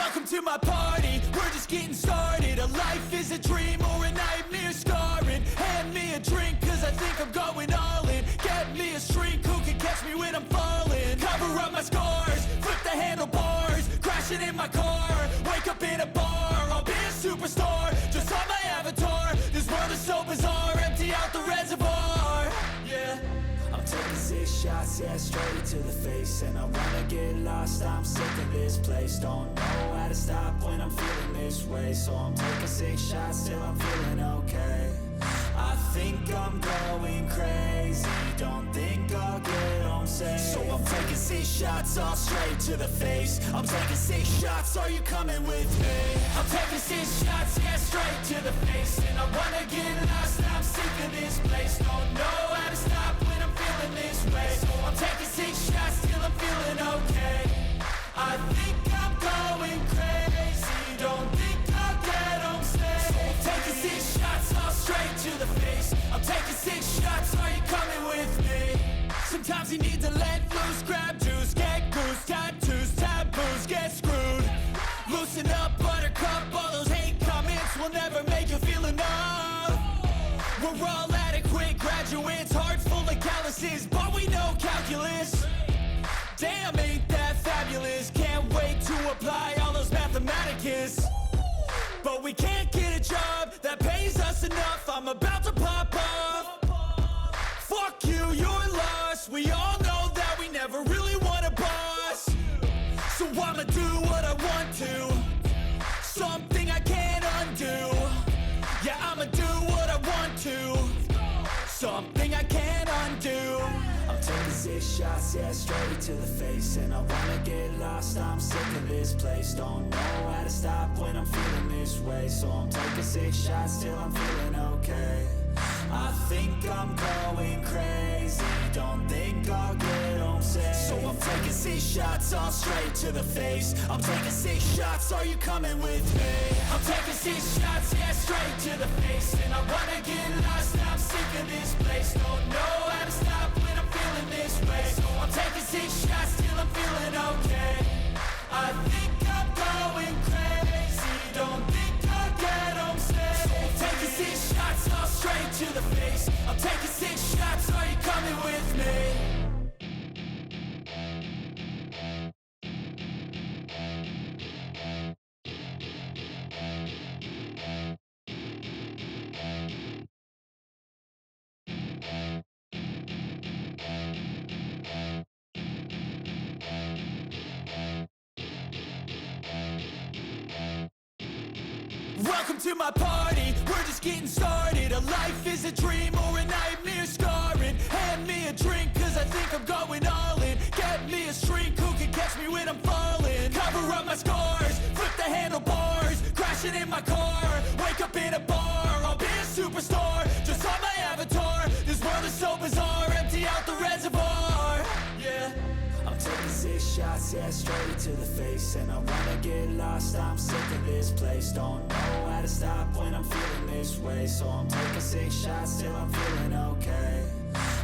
Welcome to my party, we're just getting started. A life is a dream or a nightmare scarring. Hand me a drink cause I think I'm going all in. Get me a shrink who can catch me when I'm falling. Cover up my scars, flip the handlebars. Crashing in my car, wake up in a bar. I'll be a superstar, just on my avatar. This world is so bizarre, empty out the reservoir. Yeah, I'm taking 6 shots, yeah, straight to the face. And I wanna get lost, I'm sick of this place. Don't know how to stop when I'm feeling this way. So I'm taking 6 shots till I'm feeling okay. I think I'm going crazy, don't think I'll get home safe. So I'm taking 6 shots, all straight to the face. I'm taking 6 shots, are you coming with me? I'm taking 6 shots, yeah, straight to the face. And I wanna get lost, I'm sick of this place. Don't know how to stop when I'm feeling this way. So I'm taking 6 shots till I'm feeling okay. I think I'm going crazy, don't think I'll get home safe. So I'm taking 6 shots, all straight to the face. I'm taking 6 shots, are you coming with me? Sometimes you need to let loose, grab juice, get goose, tattoos, taboos, get screwed. Loosen up, buttercup, all those hate comments will never make you feel enough. We're all adequate graduates, heart full of calluses, but we know calculus. Damn, ain't that fabulous? Can't wait to apply all those mathematicus. But we can't get a job that pays us enough. I'm about to pop off. Fuck you, you're lost. We all know that we never really want a boss. So I'ma do what I want to, something I can't undo. Yeah, I'ma do what I want to, something I can't undo. I'm taking 6 shots, yeah, straight to the face. And I wanna get lost, I'm sick of this place. Don't know how to stop when I'm feeling this way. So I'm taking 6 shots till I'm feeling okay. I think I'm going crazy, don't think I'll get home safe. So I'm taking 6 shots, all straight to the face. I'm taking 6 shots, are you coming with me? I'm taking 6 shots, yeah, straight to the face. And I wanna get lost, I'm sick of this place. Don't know how to stop when I'm feeling this way. So I'm taking 6 shots till I'm feeling okay. I think I'm going crazy, don't think I'll get home safe. So I'm taking 6 shots, all straight to the face. I'm taking 6 shots, are you coming with me? Welcome to my party, we're just getting started. A life is a dream or a nightmare scarring. Hand me a drink cause I think I'm going all in. Get me a shrink who can catch me when I'm falling. Cover up my scars, flip the handlebars. Crashing in my car, wake up in a bar. I'll be a superstar, just on my avatar. This world is so bizarre, empty out the reservoir. Yeah, I'm taking 6 shots, yeah, straight to the face. And I wanna get lost, I'm sick of this place. Don't know how to stop when I'm feeling this way. So I'm taking 6 shots till I'm feeling okay.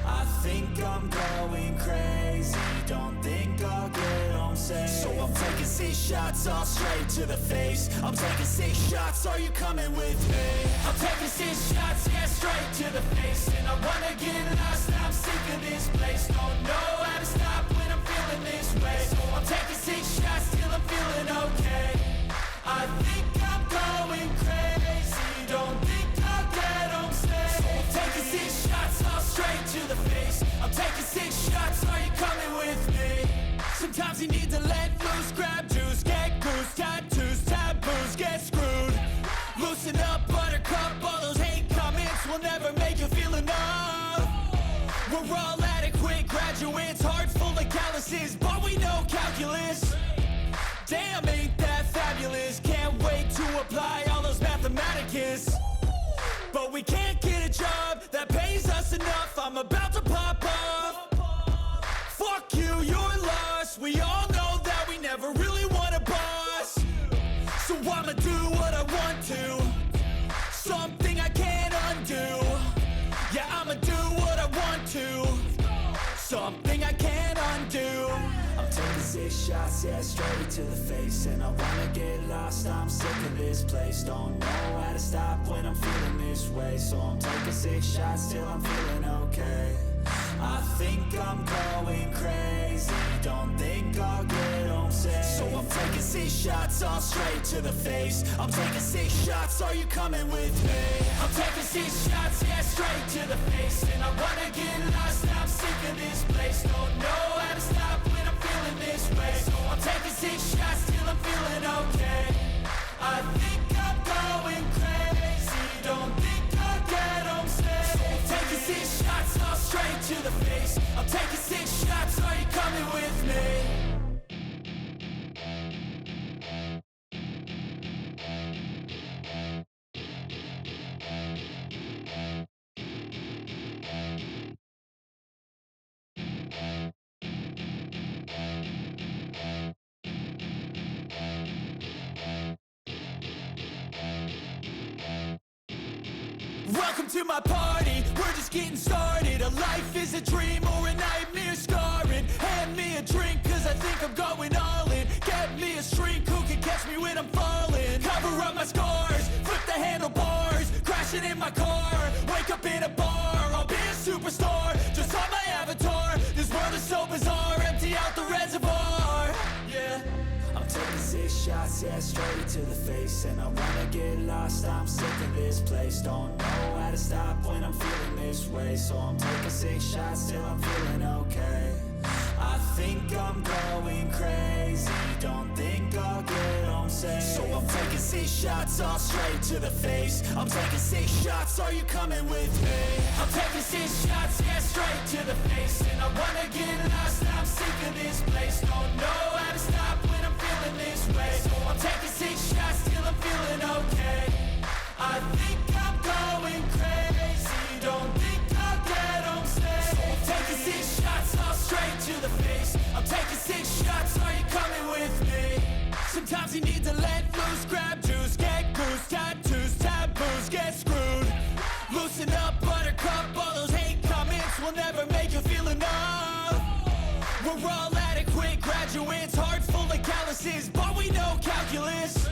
I think I'm going crazy, don't think I'll get home safe. So I'm taking 6 shots, all straight to the face. I'm taking 6 shots, are you coming with me? I'm taking 6 shots, yeah, straight to the face. And I wanna get lost, I'm sick of this place. Don't know how to stop when I'm feeling this way. So I'm taking 6 shots till I'm feeling okay. I think I'm going crazy, don't think I'll get home safe. So I'm taking 6 shots, all straight to the face. I'm taking 6 shots, are you coming with me? Sometimes you need to let loose, grab juice, get goose, tattoos, taboos, get screwed. Loosen up, buttercup, all those hate comments will never make you feel enough. We're all adequate graduates, heart full of calluses, but we know calculus. Damn, ain't that fabulous? Can't wait to apply all those mathematicus. But we can't get a job that pays us enough. I'm about to pop off. Fuck you, you're lost. We all know that we never really want a boss. So I'ma do what I want to, something I can't undo. Yeah, I'ma do what I want to, something I can't undo. I'm taking 6 shots, yeah, straight to the face. And I wanna get lost, I'm sick of this place. Don't know how to stop when I'm feeling this way. So I'm taking 6 shots till I'm feeling okay. I think I'm going crazy, don't think I'll get home safe. So I'm taking 6 shots all straight to the face. I'm taking 6 shots, are you coming with me? I'm taking 6 shots, yeah, straight to the face. And I wanna get lost, I'm sick of this place. Don't know how to stop when I'm feeling this way. So I'm taking 6 shots till I'm feeling okay. I think I'm going crazy, don't think I'll get home safe. So I'm taking 6 shots all straight to the face. I'm taking 6 shots, are you coming with me? Welcome to my party, we're just getting started. A life is a dream or a nightmare scarring. Hand me a drink cause I think I'm going all in. Get me a shrink who can catch me when I'm falling. Cover up my scars, flip the handlebars. Crashing in my car, wake up in a bar. I'll be a superstar, just on my avatar. This world is so bizarre, empty out the reservoir. Yeah, I'm taking 6 shots, yeah, straight to the face. And I wanna get lost, I'm sick of this place. Don't know how to stop when I'm feeling this way. So I'm taking 6 shots till I'm feeling okay. I think I'm going crazy, don't think I'll get home safe. So I'm taking 6 shots all straight to the face. I'm taking 6 shots, are you coming with me? I'm taking 6 shots, yeah, straight to the face. And I wanna get lost, I'm sick of this place. Don't know how to stop when I'm feeling this way. So I'm taking 6 shots till I'm feeling okay. I think I'm going crazy, don't think I'll get home safe. So I'm taking 6 shots all straight to the face. I'm taking 6 shots, are you coming with me? Sometimes you need to let loose, grab juice, get goose, tattoos, taboos, get screwed. Loosen up, buttercup, all those hate comments will never make you feel enough. We're all adequate graduates, hearts full of calluses, but we know calculus.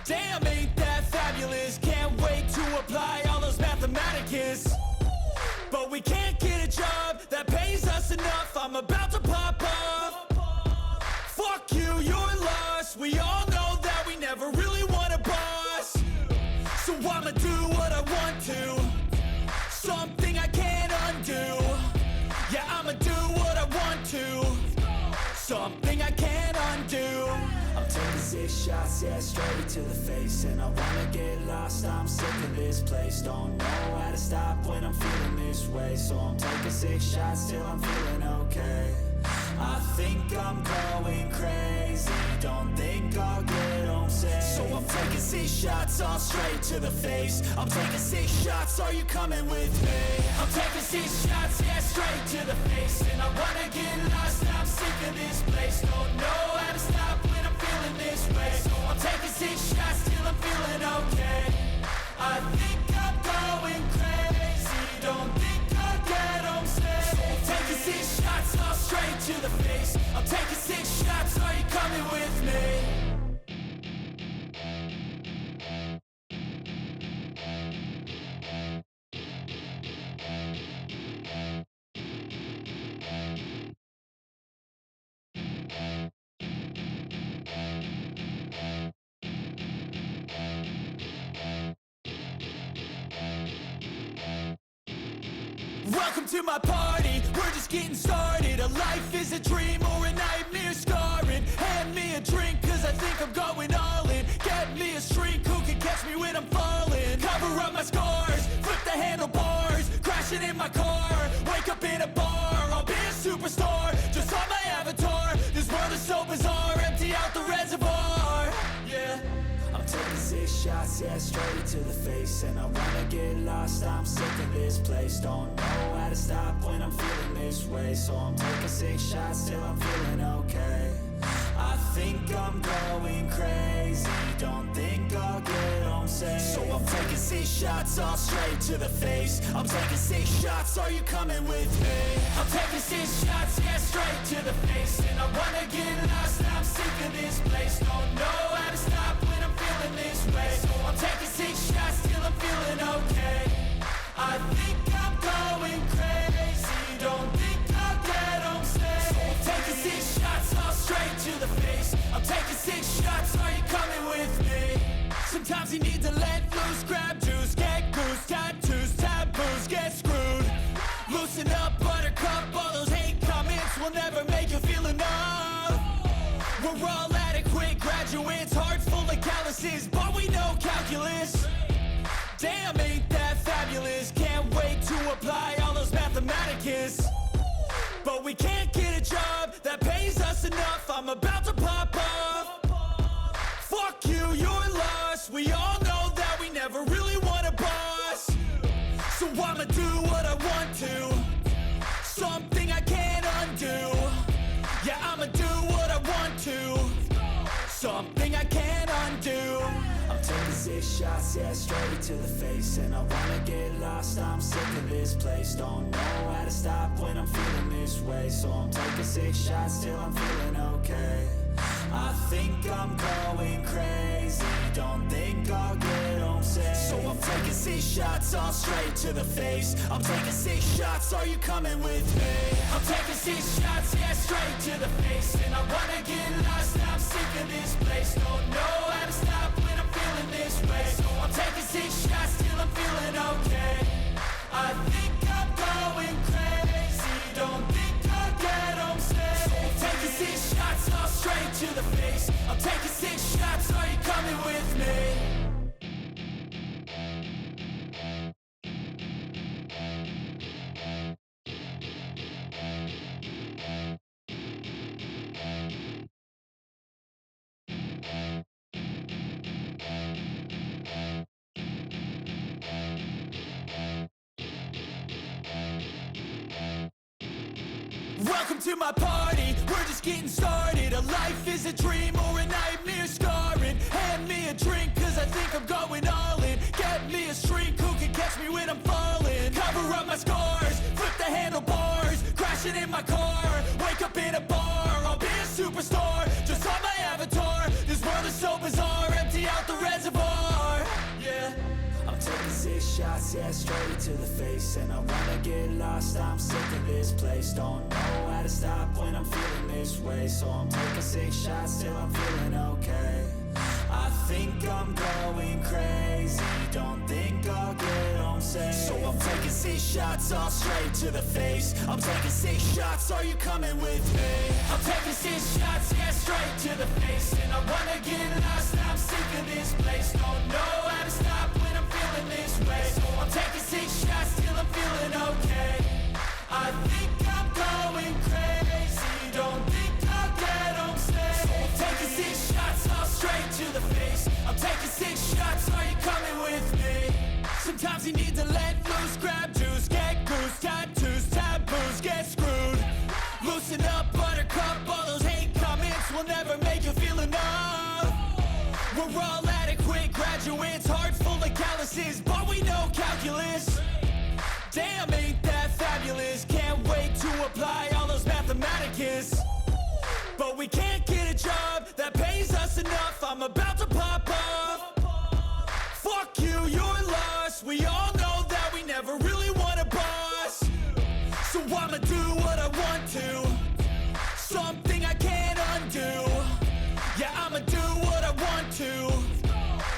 Damn, ain't that fabulous? Can't wait to apply all those mathematicus. But we can't get a job that pays us enough. I'm about to pop off. Fuck you, you're lost. We all know that we never really want a boss. So I'ma do what I want to, something I can't undo. Yeah, I'ma do what I want to, something I can't undo. I'm taking 6 shots, yeah, straight to the face. And I wanna get lost, I'm sick of this place. Don't know how to stop when I'm feeling this way. So I'm taking 6 shots till I'm feeling okay. I think I'm going crazy, don't think I'll get home safe. So I'm taking 6 shots all straight to the face. I'm taking 6 shots, are you coming with me? I'm taking 6 shots, yeah, straight to the face. And I wanna get lost, I'm sick of this place. Don't know how to stop when I'm feeling this way. So I'm taking 6 shots till I'm feeling okay. I think I'm going crazy, don't think I'll get home safe. So I'm taking 6 shots all straight to the face. I'm taking 6 shots, are you coming with me? Welcome to my party, we're just getting started. A life is a dream or a nightmare scarring. Hand me a drink cause I think I'm going all in. Get me a shrink who can catch me when I'm falling. Cover up my scars, flip the handlebars. Crashing in my car, wake up in a bar. I'll be a superstar, just on my avatar. This world is so bizarre, empty out the reservoir. Yeah, I'm taking 6 shots, yeah, straight to the face. And I wanna get lost, I'm sick of this place. Don't know how to stop when I'm feeling this way. So I'm taking 6 shots till I'm feeling okay. I think I'm going crazy, don't think I'll get home safe. So I'm taking 6 shots all straight to the face. I'm taking 6 shots, are you coming with me? I'm taking 6 shots, yeah, straight to the face. And I wanna get lost, I'm sick of this place. Don't know how to stop when I'm feeling this way. So I'm taking 6 shots till I'm feeling okay. I think I'm going crazy, don't think I'll get home safe. So I'm taking 6 shots all straight to the face. I'm taking 6 shots, are you coming with me? Sometimes you need to let loose, grab juice, get goose, tattoos, taboos, get screwed. Loosen up, buttercup, all those hate comments will never make you feel enough. We're all adequate graduates, heart full of calluses, but we know calculus. Damn, ain't that fabulous? Can't wait to apply all those mathematicus. But we can't get a job that pays us enough. I'm about to pop off. Fuck you, you're lost. We all know that we never really want a boss. So I'ma do what I want to, something I can't undo. Yeah, I'ma do what I want to, something I can't undo. I'm taking 6 shots, yeah, straight to the face. And I wanna get lost, I'm sick of this place. Don't know how to stop when I'm feeling this way. So I'm taking 6 shots till I'm feeling okay. I think I'm going crazy, don't think I'll get home safe. So I'm taking 6 shots all straight to the face. I'm taking 6 shots, are you coming with me? I'm taking 6 shots, yeah, straight to the face. And I wanna get lost, I'm sick of this place. Don't know how to stop when I'm feeling this way. So I'm taking 6 shots till I'm feeling okay. I think I'm going crazy, don't think I'll get home safe. So I'm taking 6 shots all straight to the face. I'm taking 6 shots, are you coming with me? Welcome to my party, we're just getting started. A life is a dream or a nightmare scarring. Hand me a drink cause I think I'm going all in. Get me a shrink who can catch me when I'm falling. Cover up my scars, flip the handlebars, crashing in my car, wake up in a bar. I'll be a superstar, just on my avatar. This world is so bizarre, empty out the reservoir. Yeah, I'm taking 6 shots, yeah, straight to the face. And I wanna get lost, I'm sick of this place. Don't know how to stop when I'm feeling this way. So I'm taking 6 shots till I'm feeling okay. I think I'm going crazy, don't think I'll get home safe. So I'm taking 6 shots all straight to the face. I'm taking 6 shots, are you coming with me? I'm taking 6 shots, yeah, straight to the face. And I wanna get lost, I'm sick of this place. Don't know how to stop when I'm feeling this way. So I'm taking 6 shots till I'm feeling okay. I think I'm going crazy, don't think I'll get home safe. So I'm taking 6 shots all straight to the face. I'm taking 6 shots, are you coming with me? Sometimes you need to let loose, grab juice, get goose, tattoos, taboos, get screwed. Loosen up, buttercup, all those hate comments will never make you feel enough. We're all adequate graduates, heart full of calluses, but we know calculus. Damn, ain't that fabulous? Can't wait to apply all those mathematicus. But we can't get a job that pays us enough. I'm about to pop off. Fuck you, you're lost. We all know that we never really want a boss. So I'ma do what I want to, something I can't undo. Yeah, I'ma do what I want to,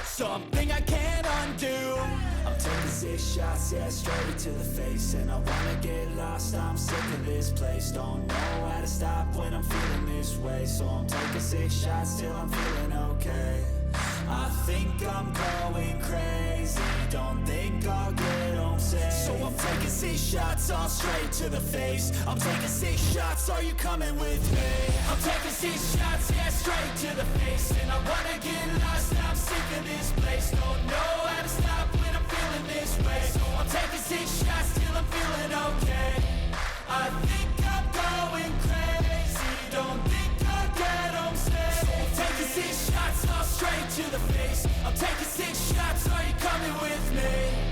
something I can't undo. I'm taking 6 shots, yeah, straight to the face. And I wanna get lost, I'm sick of this place. Don't know how to stop when I'm feeling this way. So I'm taking 6 shots till I'm feeling okay. I think I'm going crazy, don't think I'll get home safe. So I'm taking 6 shots all straight to the face. I'm taking 6 shots, are you coming with me? I'm taking 6 shots, yeah, straight to the face. And I wanna get lost, I'm sick of this place. Don't know how to stop when I'm feeling this way. So I'm taking 6 shots till I'm feeling okay. I think I'm going crazy, don't think I'll get home safe. So I'm taking 6 shots, are you coming with me?